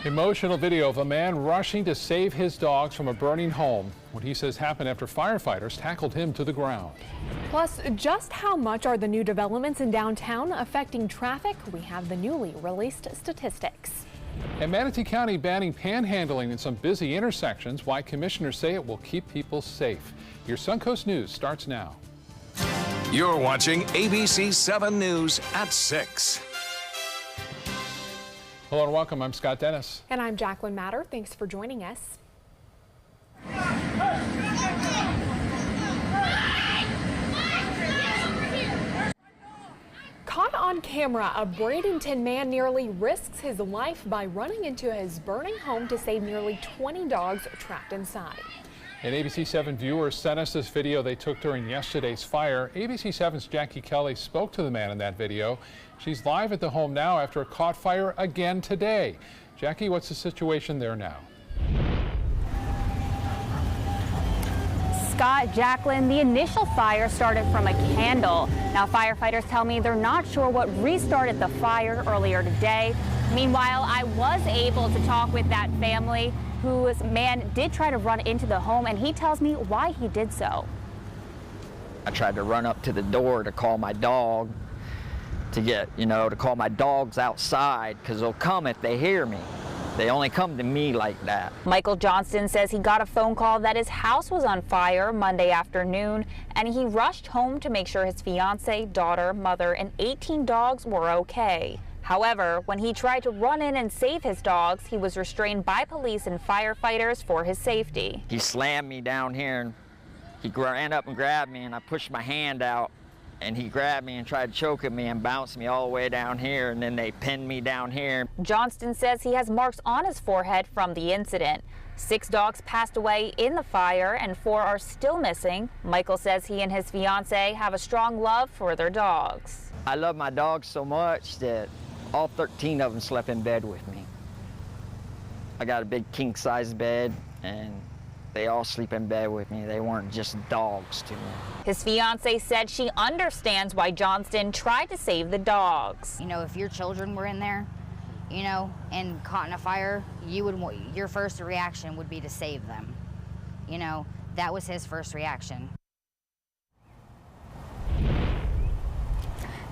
Emotional video of a man rushing to save his dogs from a burning home. What he says happened after firefighters tackled him to the ground. Plus, just how much are the new developments in downtown affecting traffic? We have the newly released statistics. And Manatee County banning panhandling in some busy intersections. Why commissioners say it will keep people safe. Your Suncoast News starts now. You're watching ABC7 News at 6. Hello and welcome. I'm Scott Dennis. And I'm Jacqueline Matter. Thanks for joining us. Caught on camera, a Bradenton man nearly risks his life by running into his burning home to save nearly 20 dogs trapped inside. An ABC7 viewer sent us this video they took during yesterday's fire. ABC7's Jackie Kelly spoke to the man in that video. She's live at the home now after it caught fire again today. Jackie, what's the situation there now? Scott, Jacqueline, the initial fire started from a candle. Now firefighters tell me they're not sure what restarted the fire earlier today. Meanwhile, I was able to talk with that family whose man did try to run into the home, and he tells me why he did so. I tried to run up to the door to call my dog to call my dogs outside, because they'll come if they hear me. They only come to me like that. Michael Johnston says he got a phone call that his house was on fire Monday afternoon, and he rushed home to make sure his fiance, daughter, mother, and 18 dogs were okay. However, when he tried to run in and save his dogs, he was restrained by police and firefighters for his safety. He slammed me down here, and he ran up and grabbed me, and I pushed my hand out, and he grabbed me and tried to choke at me and bounced me all the way down here, and then they pinned me down here. Johnston says he has marks on his forehead from the incident. 6 dogs passed away in the fire and 4 are still missing. Michael says he and his fiance have a strong love for their dogs. I love my dogs so much that all 13 of them slept in bed with me. I got a big king-size bed, and they all sleep in bed with me. They weren't just dogs to me. His fiance said she understands why Johnston tried to save the dogs. You know, if your children were in there, and caught in a fire, your first reaction would be to save them. That was his first reaction.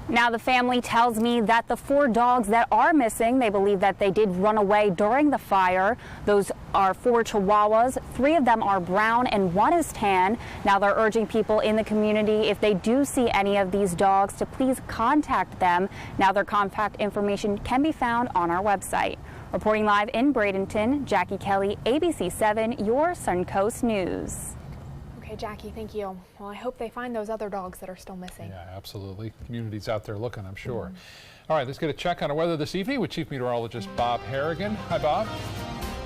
Now the family tells me that the 4 dogs that are missing, they believe that they did run away during the fire. Those are 4 Chihuahuas. 3 of them are brown and 1 is tan. Now they're urging people in the community, if they do see any of these dogs, to please contact them. Now their contact information can be found on our website. Reporting live in Bradenton, Jackie Kelly, ABC7, your Suncoast News. Okay, Jackie, thank you. Well, I hope they find those other dogs that are still missing. Yeah, absolutely. Community's out there looking, I'm sure. All right, let's get a check on the weather this evening with Chief Meteorologist Bob Harrigan. Hi, Bob.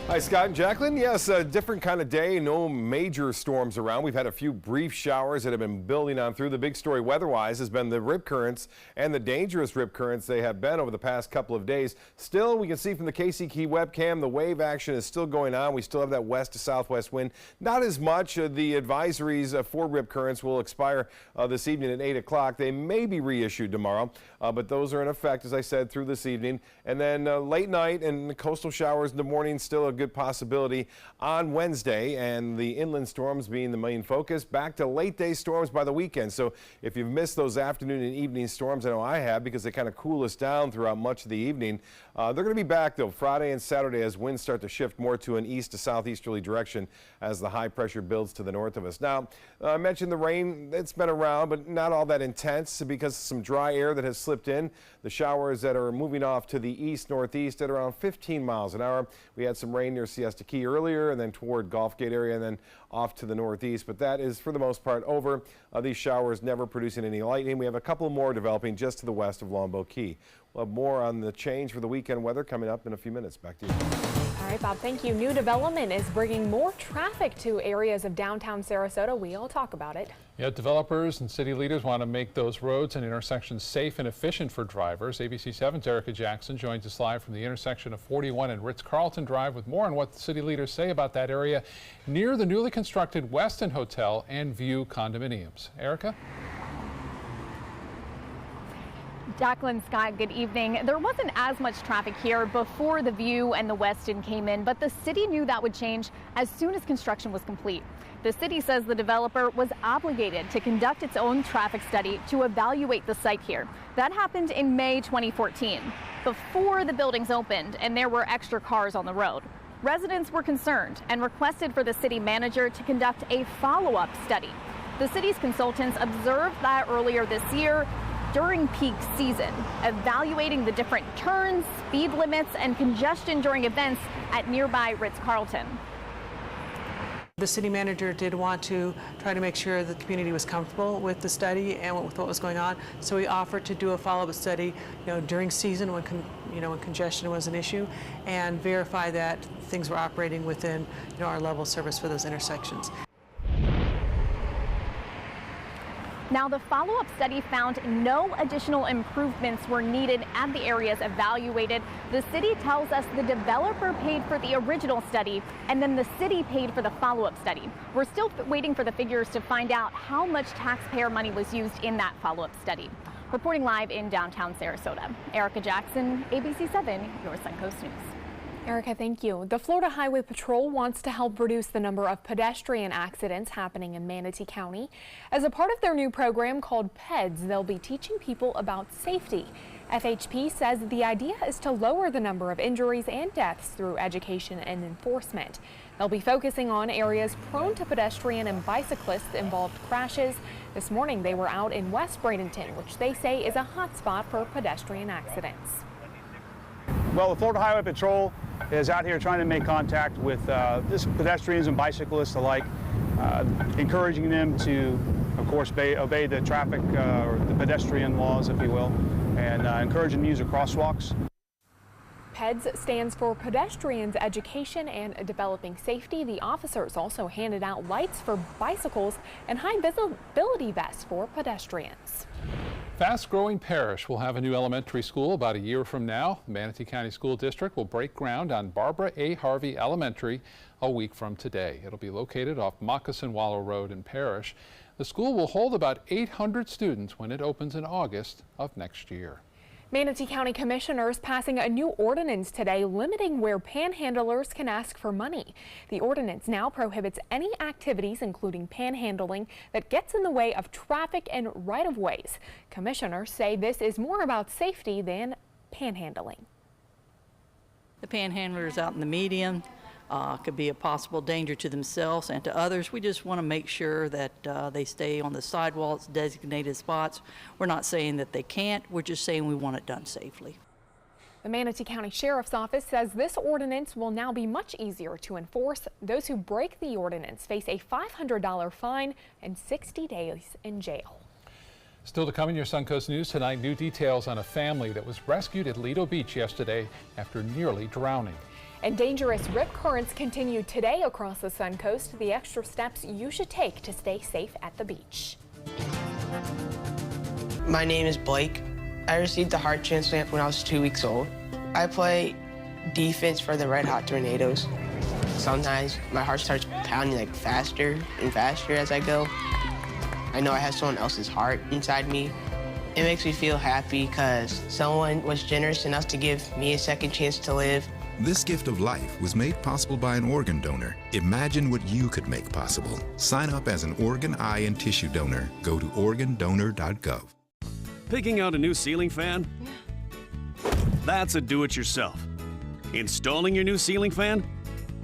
Hi, Scott and Jacqueline. Yes, a different kind of day. No major storms around. We've had a few brief showers that have been building on through. The big story weather-wise has been the rip currents and the dangerous rip currents they have been over the past couple of days. Still, we can see from the KC Key webcam, the wave action is still going on. We still have that west to southwest wind. Not as much. The advisories for rip currents will expire this evening at 8 o'clock. They may be reissued tomorrow, but those are in effect, as I said, through this evening. And then late night and the coastal showers in the morning, still a good possibility on Wednesday, and the inland storms being the main focus. Back to late day storms by the weekend. So if you've missed those afternoon and evening storms, I know I have, because they kind of cool us down throughout much of the evening. They're going to be back though Friday and Saturday as winds start to shift more to an east to southeasterly direction as the high pressure builds to the north of us. Now, I mentioned the rain. It's been around, but not all that intense because of some dry air that has slipped in. The showers that are moving off to the east northeast at around 15 miles an hour. We had some rain near Siesta Key earlier, and then toward Gulfgate area, and then off to the northeast. But that is for the most part over. These showers never producing any lightning. We have a couple more developing just to the west of Longboat Key. We'll have more on the change for the weekend weather coming up in a few minutes. Back to you. All right, Bob, thank you. New development is bringing more traffic to areas of downtown Sarasota. We'll talk about it. Yeah, developers and city leaders want to make those roads and intersections safe and efficient for drivers. ABC7's Erica Jackson joins us live from the intersection of 41 and Ritz-Carlton Drive with more on what the city leaders say about that area near the newly constructed Westin Hotel and View condominiums. Erica? Jacqueline, Scott, good evening. There wasn't as much traffic here before the View and the Westin came in, but the city knew that would change as soon as construction was complete. The city says the developer was obligated to conduct its own traffic study to evaluate the site here. That happened in May 2014, before the buildings opened and there were extra cars on the road. Residents were concerned and requested for the city manager to conduct a follow-up study. The city's consultants observed that earlier this year during peak season, evaluating the different turns, speed limits, and congestion during events at nearby Ritz-Carlton. The city manager did want to try to make sure the community was comfortable with the study and with what was going on, so we offered to do a follow-up study, during season when congestion was an issue, and verify that things were operating within our level of service for those intersections. Now, the follow-up study found no additional improvements were needed at the areas evaluated. The city tells us the developer paid for the original study, and then the city paid for the follow-up study. We're still waiting for the figures to find out how much taxpayer money was used in that follow-up study. Reporting live in downtown Sarasota, Erica Jackson, ABC7, your Suncoast News. Erica, thank you. The Florida Highway Patrol wants to help reduce the number of pedestrian accidents happening in Manatee County. As a part of their new program called PEDS, they'll be teaching people about safety. FHP says the idea is to lower the number of injuries and deaths through education and enforcement. They'll be focusing on areas prone to pedestrian and bicyclist-involved crashes. This morning, they were out in West Bradenton, which they say is a hotspot for pedestrian accidents. Well, the Florida Highway Patrol is out here trying to make contact with just pedestrians and bicyclists alike, encouraging them to, of course, obey the traffic or the pedestrian laws, if you will, and encouraging them to use the crosswalks. PEDS stands for Pedestrians Education and Developing Safety. The officers also handed out lights for bicycles and high visibility vests for pedestrians. Fast-growing Parish will have a new elementary school about a year from now. The Manatee County School District will break ground on Barbara A. Harvey Elementary a week from today. It'll be located off Moccasin Wallow Road in Parish. The school will hold about 800 students when it opens in August of next year. Manatee County Commissioners passing a new ordinance today limiting where panhandlers can ask for money. The ordinance now prohibits any activities, including panhandling, that gets in the way of traffic and right-of-ways. Commissioners say this is more about safety than panhandling. The panhandlers out in the median could be a possible danger to themselves and to others. We just want to make sure that they stay on the sidewalks, designated spots. We're not saying that they can't, we're just saying we want it done safely. The Manatee County Sheriff's Office says this ordinance will now be much easier to enforce. Those who break the ordinance face a $500 fine and 60 days in jail. Still to come in your Suncoast News tonight, new details on a family that was rescued at Lido Beach yesterday after nearly drowning. And dangerous rip currents continue today across the Suncoast. The extra steps you should take to stay safe at the beach. My name is Blake. I received a heart transplant when I was 2 weeks old. I play defense for the Red Hot Tornadoes. Sometimes my heart starts pounding like faster and faster as I go. I know I have someone else's heart inside me. It makes me feel happy because someone was generous enough to give me a second chance to live. This gift of life was made possible by an organ donor. Imagine what you could make possible. Sign up as an organ, eye, and tissue donor. Go to organdonor.gov. Picking out a new ceiling fan? That's a do-it-yourself. Installing your new ceiling fan?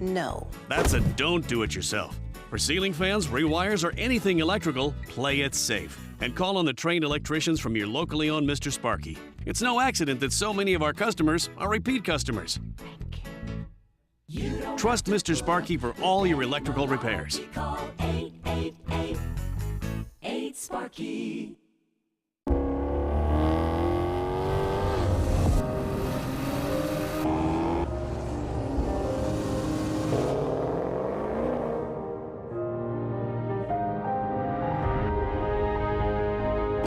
No. That's a don't do it yourself. For ceiling fans, rewires, or anything electrical, play it safe. And call on the trained electricians from your locally owned Mr. Sparky. It's no accident that so many of our customers are repeat customers. Trust Mr. Sparky for all your electrical repairs. Call 888-8-SPARKY.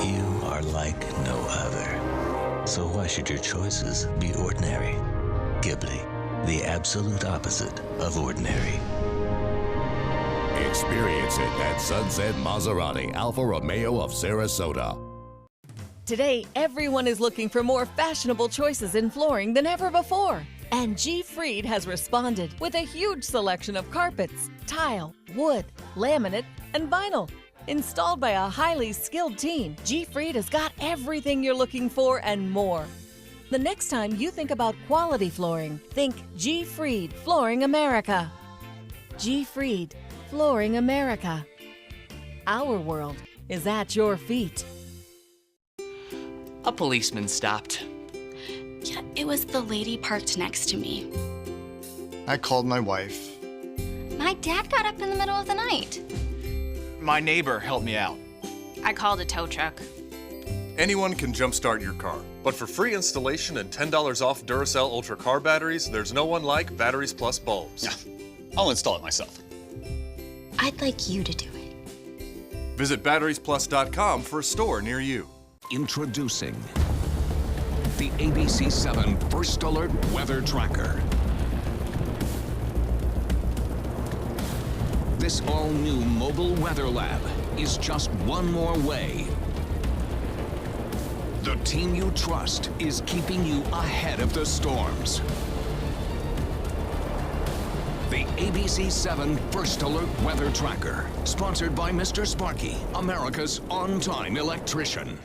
You are like no other. So why should your choices be ordinary? Ghibli, the absolute opposite of ordinary. Experience it at Sunset Maserati, Alfa Romeo of Sarasota. Today, everyone is looking for more fashionable choices in flooring than ever before. And G. Fried has responded with a huge selection of carpets, tile, wood, laminate, and vinyl. Installed by a highly skilled team, G. Fried has got everything you're looking for and more. The next time you think about quality flooring, think G. Fried Flooring America. G. Fried Flooring America. Our world is at your feet. A policeman stopped. Yeah, it was the lady parked next to me. I called my wife. My dad got up in the middle of the night. My neighbor helped me out. I called a tow truck. Anyone can jumpstart your car, but for free installation and $10 off Duracell Ultra car batteries, there's no one like Batteries Plus bulbs. Yeah, I'll install it myself. I'd like you to do it. Visit batteriesplus.com for a store near you. Introducing the ABC7 First Alert Weather Tracker. This all-new mobile weather lab is just one more way. The team you trust is keeping you ahead of the storms. The ABC7 First Alert Weather Tracker, sponsored by Mr. Sparky, America's on-time electrician.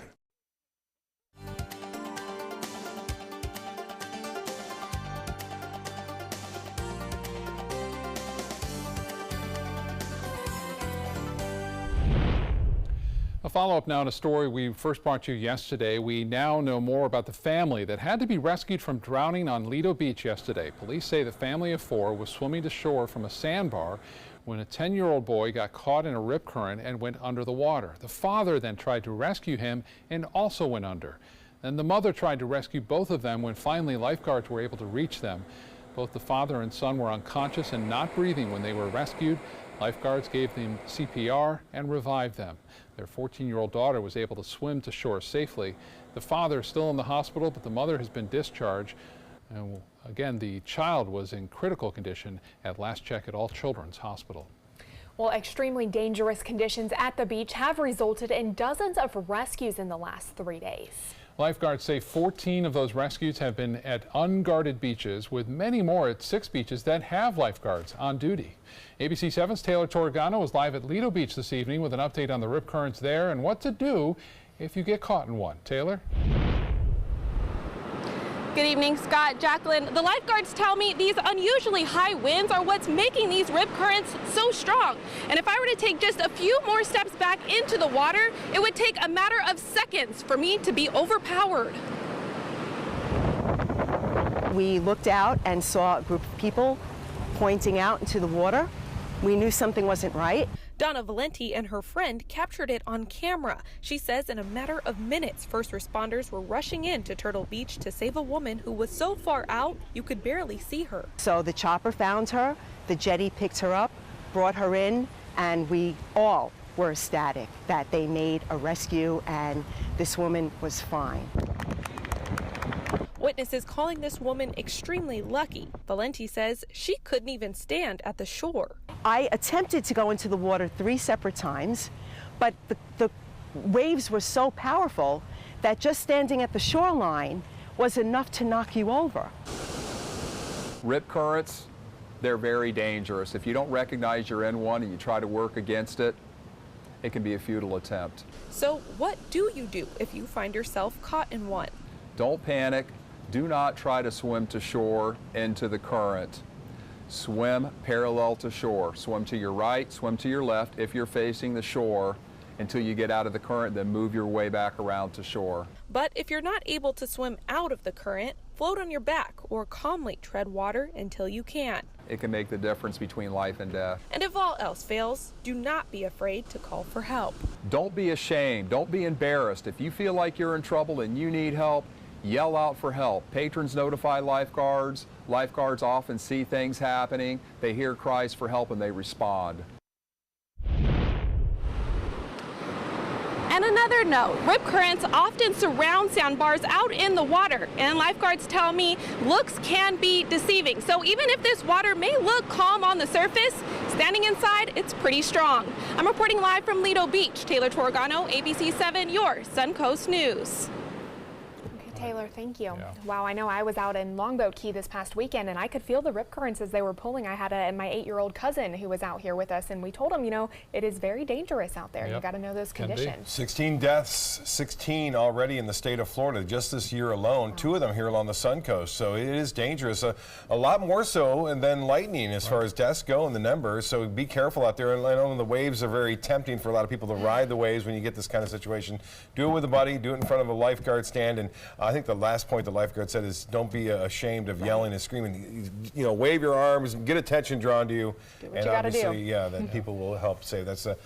A follow-up now to a story we first brought you yesterday. We now know more about the family that had to be rescued from drowning on Lido Beach yesterday. Police say the family of 4 was swimming to shore from a sandbar when a 10-year-old boy got caught in a rip current and went under the water. The father then tried to rescue him and also went under. Then the mother tried to rescue both of them when finally lifeguards were able to reach them. Both the father and son were unconscious and not breathing when they were rescued. Lifeguards gave them CPR and revived them. Their 14-year-old daughter was able to swim to shore safely. The father is still in the hospital, but the mother has been discharged. And again, the child was in critical condition at last check at All Children's Hospital. Well, extremely dangerous conditions at the beach have resulted in dozens of rescues in the last 3 days. Lifeguards say 14 of those rescues have been at unguarded beaches, with many more at 6 beaches that have lifeguards on duty. ABC7's Taylor Torregano is live at Lido Beach this evening with an update on the rip currents there and what to do if you get caught in one. Taylor? Good evening, Scott, Jacqueline. The lifeguards tell me these unusually high winds are what's making these rip currents so strong. And if I were to take just a few more steps back into the water, it would take a matter of seconds for me to be overpowered. We looked out and saw a group of people pointing out into the water. We knew something wasn't right. Donna Valenti and her friend captured it on camera. She says in a matter of minutes, first responders were rushing in to Turtle Beach to save a woman who was so far out you could barely see her. So the chopper found her, the jetty picked her up, brought her in, and we all were ecstatic that they made a rescue and this woman was fine. Witnesses calling this woman extremely lucky. Valenti says she couldn't even stand at the shore. I attempted to go into the water 3 separate times, but the waves were so powerful that just standing at the shoreline was enough to knock you over. Rip currents, they're very dangerous. If you don't recognize you're in one and you try to work against it, it can be a futile attempt. So what do you do if you find yourself caught in one? Don't panic. Do not try to swim to shore into the current. Swim parallel to shore. Swim to your right, swim to your left if you're facing the shore until you get out of the current, then move your way back around to shore. But if you're not able to swim out of the current, float on your back or calmly tread water until you can. It can make the difference between life and death. And if all else fails, do not be afraid to call for help. Don't be ashamed. Don't be embarrassed. If you feel like you're in trouble and you need help, yell out for help. Patrons notify lifeguards. Lifeguards often see things happening. They hear cries for help and they respond. And another note, rip currents often surround sandbars out in the water, and lifeguards tell me looks can be deceiving. So even if this water may look calm on the surface, standing inside, it's pretty strong. I'm reporting live from Lido Beach. Taylor Torgano, ABC7, your Suncoast News. Taylor, thank you. Yeah. Wow, I know I was out in Longboat Key this past weekend and I could feel the rip currents as they were pulling. I had my 8-year-old cousin who was out here with us, and we told him, you know, it is very dangerous out there. Yep. You got to know those conditions. 16 deaths, 16 already in the state of Florida just this year alone. Wow. 2 of them here along the Suncoast. So it is dangerous. A lot more so than lightning as far as deaths go in the numbers. So be careful out there. And I know the waves are very tempting for a lot of people to ride the waves when you get this kind of situation. Do it with a buddy. Do it in front of a lifeguard stand. And I think the last point the lifeguard said is don't be ashamed of yelling and screaming. You know, wave your arms, get attention drawn to you, and obviously, yeah, then people will help save. That's a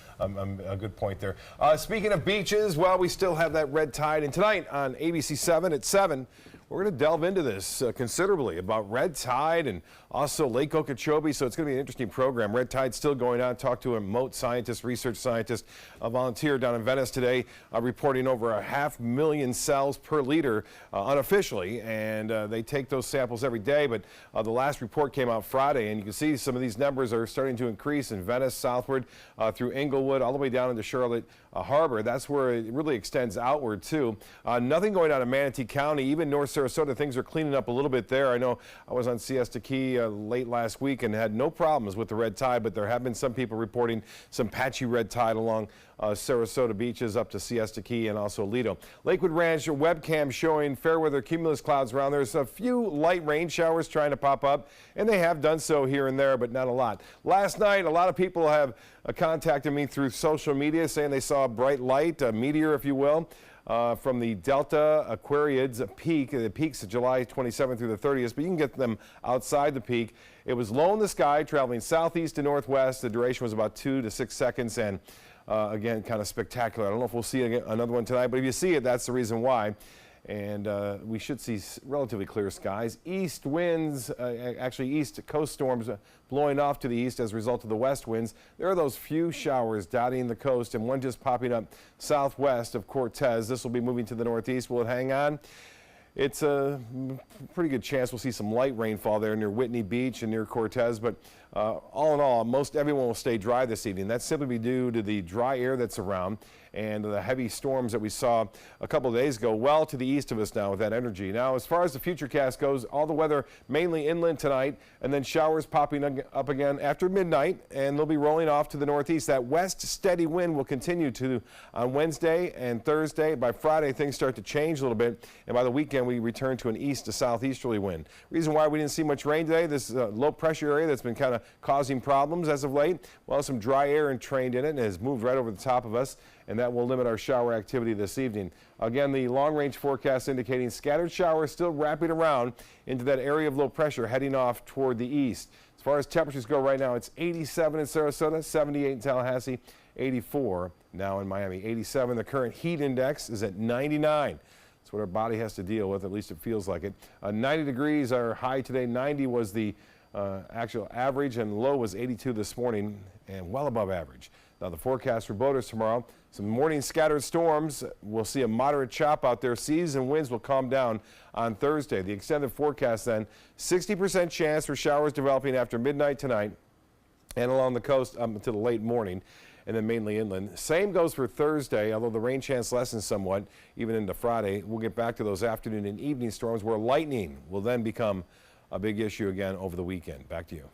good point there. Speaking of beaches, well, we still have that red tide, and tonight on ABC7 at 7. We're going to delve into this considerably about red tide and also Lake Okeechobee, so it's going to be an interesting program. Red tide's still going on. Talked to a moat scientist, research scientist, a volunteer down in Venice today, reporting over 500,000 cells per liter unofficially, and they take those samples every day, but the last report came out Friday, and you can see some of these numbers are starting to increase in Venice, southward, through Inglewood, all the way down into Charlotte Harbor. That's where it really extends outward, too. Nothing going on in Manatee County, even North Sarasota. Things are cleaning up a little bit there. I know I was on Siesta Key late last week and had no problems with the red tide, but there have been some people reporting some patchy red tide along Sarasota beaches up to Siesta Key and also Lido. Lakewood Ranch webcam showing fair weather cumulus clouds around. There's a few light rain showers trying to pop up, and they have done so here and there, but not a lot. Last night, a lot of people have contacted me through social media saying they saw a bright light, a meteor, if you will, from the Delta Aquariids peak. The peak's July 27th through the 30th, but you can get them outside the peak. It was low in the sky, traveling southeast to northwest. The duration was about 2 to 6 seconds, and again, kind of spectacular. I don't know if we'll see another one tonight, but if you see it, that's the reason why. And we should see relatively clear skies. East winds, actually east coast storms blowing off to the east as a result of the west winds. There are those few showers dotting the coast, and one just popping up southwest of Cortez. This will be moving to the northeast. Will it hang on? It's a pretty good chance we'll see some light rainfall there near Whitney Beach and near Cortez, but all in all, most everyone will stay dry this evening. That's simply due to the dry air that's around and the heavy storms that we saw a couple of days ago, well to the east of us now with that energy. Now, as far as the futurecast goes, all the weather mainly inland tonight, and then showers popping up again after midnight, and they'll be rolling off to the northeast. That west steady wind will continue on Wednesday and Thursday. By Friday, things start to change a little bit, and by the weekend, we return to an east to southeasterly wind. Reason why we didn't see much rain today, this low pressure area that's been kind of causing problems as of late. Well, some dry air entrained in it and has moved right over the top of us, and that will limit our shower activity this evening. Again, the long-range forecast indicating scattered showers still wrapping around into that area of low pressure heading off toward the east. As far as temperatures go right now, it's 87 in Sarasota, 78 in Tallahassee, 84 now in Miami. 87, the current heat index is at 99. That's what our body has to deal with, at least it feels like it. 90 degrees are high today. 90 was the actual average, and low was 82 this morning, and well above average. Now the forecast for boaters tomorrow, some morning scattered storms. We'll see a moderate chop out there. Seas and winds will calm down on Thursday. The extended forecast then, 60% chance for showers developing after midnight tonight and along the coast up until the late morning, and then mainly inland. Same goes for Thursday, although the rain chance lessens somewhat even into Friday. We'll get back to those afternoon and evening storms where lightning will then become a big issue again over the weekend. Back to you.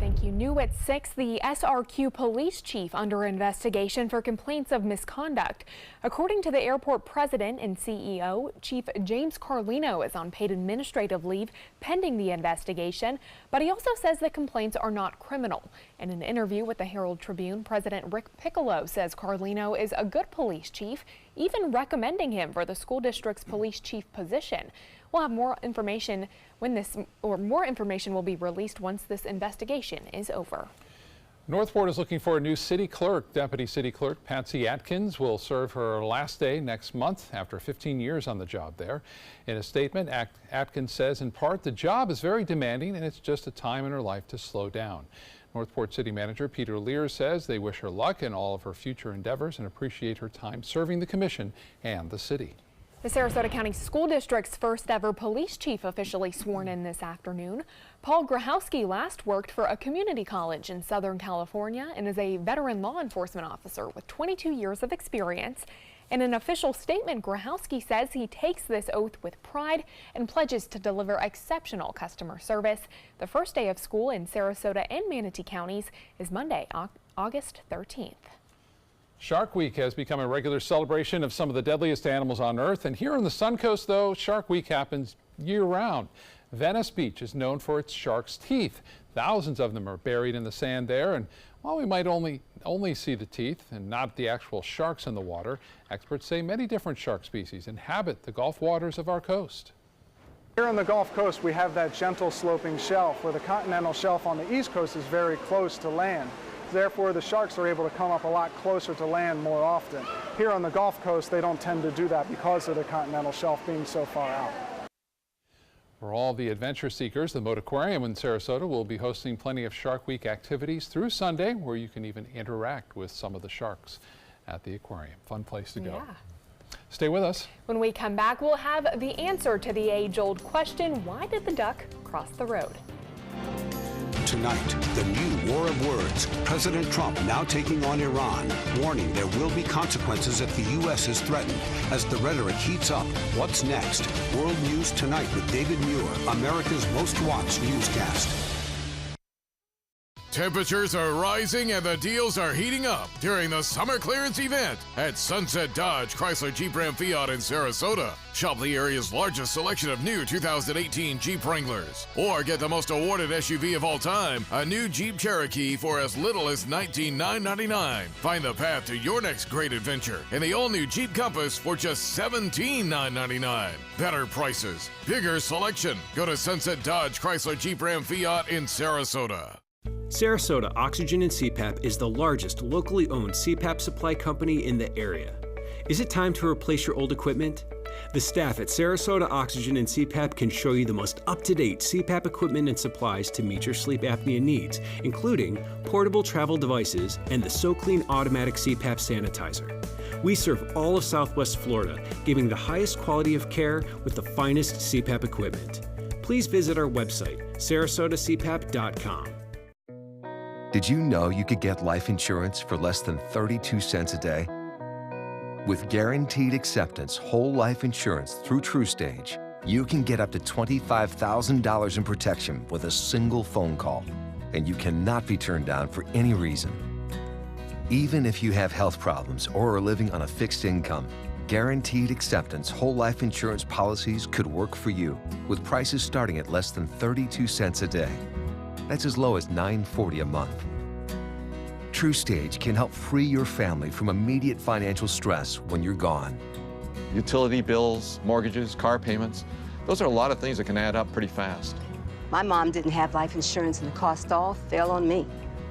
Thank you. New at 6, the SRQ police chief under investigation for complaints of misconduct. According to the airport president and CEO, Chief James Carlino is on paid administrative leave pending the investigation, but he also says the complaints are not criminal. In an interview with the Herald Tribune, President Rick Piccolo says Carlino is a good police chief, even recommending him for the school district's police chief position. We'll have more information more information will be released once this investigation is over. Northport is looking for a new city clerk. Deputy City Clerk Patsy Atkins will serve her last day next month after 15 years on the job there. In a statement, Atkins says in part the job is very demanding and it's just a time in her life to slow down. Northport City Manager Peter Lear says they wish her luck in all of her future endeavors and appreciate her time serving the commission and the city. The Sarasota County School District's first ever police chief officially sworn in this afternoon. Paul Grahowski last worked for a community college in Southern California and is a veteran law enforcement officer with 22 years of experience. In an official statement, Grahowski says he takes this oath with pride and pledges to deliver exceptional customer service. The first day of school in Sarasota and Manatee counties is Monday, August 13th. Shark Week has become a regular celebration of some of the deadliest animals on Earth. And here on the Suncoast, though, Shark Week happens year-round. Venice Beach is known for its shark's teeth. Thousands of them are buried in the sand there. And while we might only see the teeth and not the actual sharks in the water, experts say many different shark species inhabit the Gulf waters of our coast. Here on the Gulf Coast, we have that gentle sloping shelf where the continental shelf on the east coast is very close to land. Therefore, the sharks are able to come up a lot closer to land more often. Here on the Gulf Coast, they don't tend to do that because of the continental shelf being so far out. For all the adventure seekers, the Moat Aquarium in Sarasota will be hosting plenty of Shark Week activities through Sunday, where you can even interact with some of the sharks at the aquarium. Fun place to go. Yeah. Stay with us. When we come back, we'll have the answer to the age-old question, why did the duck cross the road? Tonight, the new war of words. President Trump now taking on Iran, warning there will be consequences if the U.S. is threatened. As the rhetoric heats up, what's next? World News Tonight with David Muir, America's most watched newscast. Temperatures are rising and the deals are heating up during the summer clearance event at Sunset Dodge Chrysler Jeep Ram Fiat in Sarasota. Shop the area's largest selection of new 2018 Jeep Wranglers. Or get the most awarded SUV of all time, a new Jeep Cherokee for as little as $19,999. Find the path to your next great adventure in the all-new Jeep Compass for just $17,999. Better prices, bigger selection. Go to Sunset Dodge Chrysler Jeep Ram Fiat in Sarasota. Sarasota Oxygen and CPAP is the largest locally owned CPAP supply company in the area. Is it time to replace your old equipment? The staff at Sarasota Oxygen and CPAP can show you the most up-to-date CPAP equipment and supplies to meet your sleep apnea needs, including portable travel devices and the SoClean automatic CPAP sanitizer. We serve all of Southwest Florida, giving the highest quality of care with the finest CPAP equipment. Please visit our website, sarasotacpap.com. Did you know you could get life insurance for less than 32 cents a day? With guaranteed acceptance whole life insurance through TruStage, you can get up to $25,000 in protection with a single phone call, and you cannot be turned down for any reason. Even if you have health problems or are living on a fixed income, guaranteed acceptance whole life insurance policies could work for you with prices starting at less than 32 cents a day. That's as low as $9.40 a month. TruStage can help free your family from immediate financial stress when you're gone. Utility bills, mortgages, car payments, those are a lot of things that can add up pretty fast. My mom didn't have life insurance and the cost all fell on me.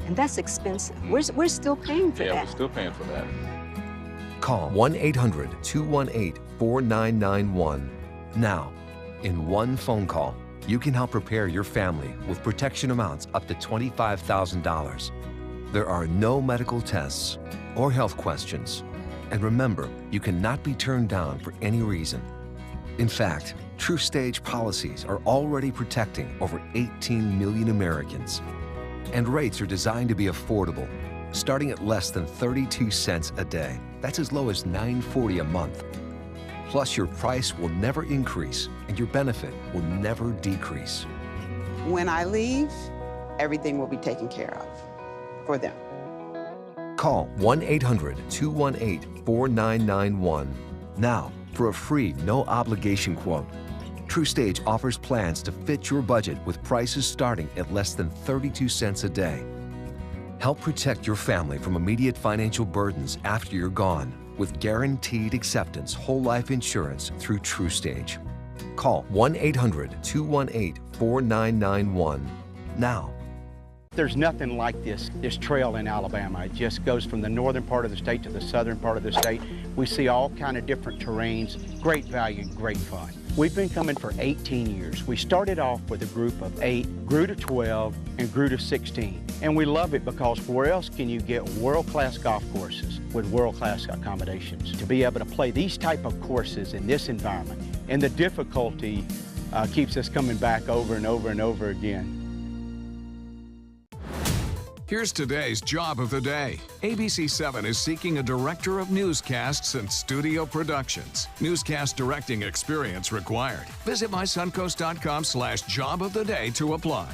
And that's expensive. We're still paying for that. Yeah, we're still paying for that. Call 1-800-218-4991 now. In one phone call, you can help prepare your family with protection amounts up to $25,000. There are no medical tests or health questions. And remember, you cannot be turned down for any reason. In fact, TruStage policies are already protecting over 18 million Americans. And rates are designed to be affordable, starting at less than 32 cents a day. That's as low as $9.40 a month. Plus, your price will never increase and your benefit will never decrease. When I leave, everything will be taken care of for them. Call 1-800-218-4991 now for a free, no-obligation quote. TruStage offers plans to fit your budget with prices starting at less than 32 cents a day. Help protect your family from immediate financial burdens after you're gone with guaranteed acceptance whole life insurance through TruStage. Call 1-800-218-4991 now. There's nothing like this trail in Alabama. It just goes from the northern part of the state to the southern part of the state. We see all kind of different terrains, great value, great fun. We've been coming for 18 years. We started off with a group of 8, grew to 12, and grew to 16. And we love it because where else can you get world-class golf courses with world-class accommodations? To be able to play these type of courses in this environment, and the difficulty keeps us coming back over and over and over again. Here's today's Job of the Day. ABC7 is seeking a director of newscasts and studio productions. Newscast directing experience required. Visit mysuncoast.com/job of the day to apply.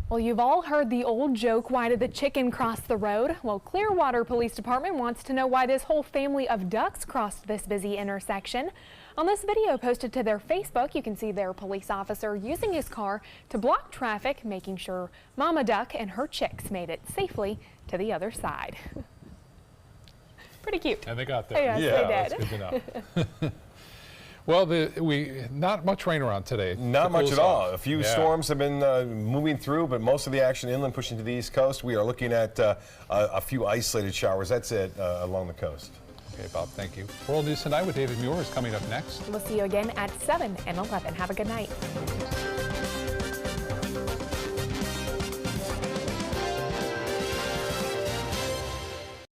Well, you've all heard the old joke, why did the chicken cross the road? Well, Clearwater Police Department wants to know why this whole family of ducks crossed this busy intersection. On this video posted to their Facebook, you can see their police officer using his car to block traffic, making sure Mama Duck and her chicks made it safely to the other side. Pretty cute. And they got there. Yes, yeah, they did. That's good to know. Well, not much rain around today. Not much at all. A few Yeah. storms have been moving through, but most of the action inland pushing to the east coast. We are looking at a few isolated showers. That's it along the coast. Okay, Bob, thank you. World News Tonight with David Muir is coming up next. We'll see you again at 7 and 11. Have a good night.